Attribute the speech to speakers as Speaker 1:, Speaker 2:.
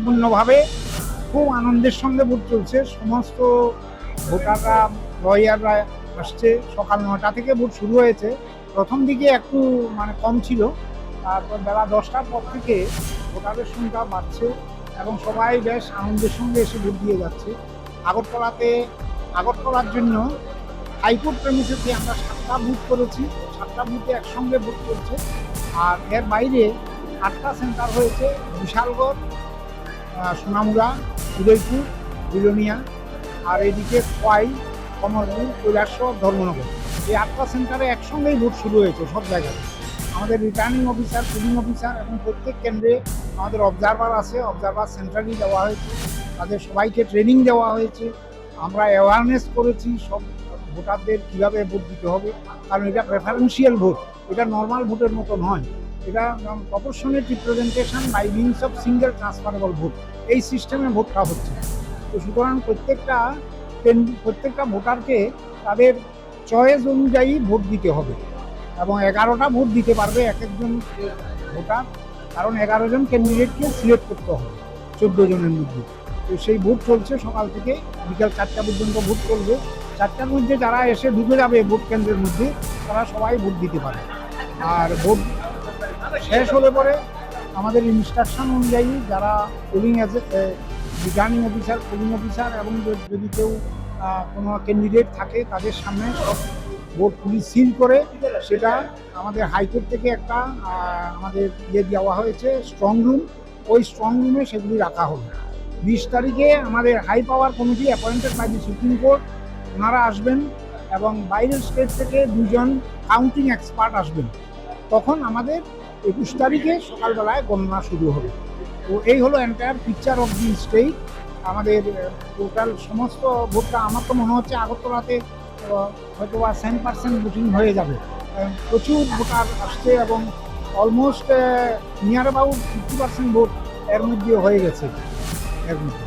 Speaker 1: শান্তিপূর্ণভাবে খুব আনন্দের সঙ্গে ভোট চলছে। সমস্ত ভোটাররা, লয়াররা আসছে। সকাল 9টা থেকে ভোট শুরু হয়েছে। প্রথম দিকে একটু কম ছিল, তারপর বেলা 10টার পর থেকে ভোটারের সংখ্যা বাড়ছে এবং সবাই বেশ আনন্দের সঙ্গে এসে ভোট দিয়ে যাচ্ছে। আগরতলার জন্য হাইকোর্ট প্রেমিসেসে আমরা 7টা বুথ করেছি। 7টা বুথে একসঙ্গে ভোট করছে। আর এর বাইরে 8টা সেন্টার হয়েছে বিশালগড়, সোনামুড়া, উদয়পুর, বিলোনিয়া, আর এদিকে খোয়াই, কমলপুর, কৈলাসহর, ধর্মনগর। এই 8টা সেন্টারে একসঙ্গেই ভোট শুরু হয়েছে সব জায়গায়। আমাদের রিটার্নিং অফিসার, পুলিং অফিসার এবং প্রত্যেক কেন্দ্রে আমাদের অবজারভার আছে। অবজারভার সেন্টারই দেওয়া হয়েছে, তাদের সবাইকে ট্রেনিং দেওয়া হয়েছে। আমরা অ্যাওয়ারনেস করেছি সব ভোটারদের কীভাবে ভোট দিতে হবে, কারণ এটা প্রেফারেন্সিয়াল ভোট, এটা নর্মাল ভোটের মতো নয়। এটা proportionate representation by means of single transferable vote, এই সিস্টেমে ভোটটা হচ্ছে। তো সুতরাং প্রত্যেকটা ভোটারকে তাদের চয়েস অনুযায়ী ভোট দিতে হবে এবং 11টা ভোট দিতে পারবে এক একজন ভোটার, কারণ 11 জন ক্যান্ডিডেটকে সিলেক্ট করতে হবে 14 জনের মধ্যে। তো সেই ভোট চলছে সকাল থেকে বিকাল 4টা পর্যন্ত ভোট চলবে। 4টার মধ্যে যারা এসে ঢুকে যাবে ভোট কেন্দ্রের মধ্যে তারা সবাই ভোট দিতে পারে। আর ভোট শেষ হলে পরে আমাদের ইনস্ট্রাকশন অনুযায়ী যারা রিটার্নিং অফিসার, পোলিং অফিসার এবং যদি কেউ কোনো ক্যান্ডিডেট থাকে তাদের সামনে সব ভোট পুলিশ সিল করে সেটা আমাদের হাইকোর্ট থেকে একটা আমাদের দেওয়া হয়েছে স্ট্রং রুম, ওই স্ট্রং রুমে সেগুলি রাখা হবে। 20 তারিখে আমাদের high power committee appointed by the Supreme Court, ওনারা আসবেন এবং বাইরের স্টেট থেকে 2 জন কাউন্টিং এক্সপার্ট আসবেন। তখন আমাদের 21 তারিখে সকালবেলায় গণনা শুরু হবে। তো এই হলো entire picture of the state. আমাদের টোটাল সমস্ত ভোটটা আমার তো মনে হচ্ছে আগরতলাতে হয়তো বা 10% ভোটিং হয়ে যাবে। প্রচুর ভোটার আসছে এবং অলমোস্ট নিয়ার অ্যাবাউট 50% ভোট এর মধ্যে হয়ে গেছে এর মধ্যে।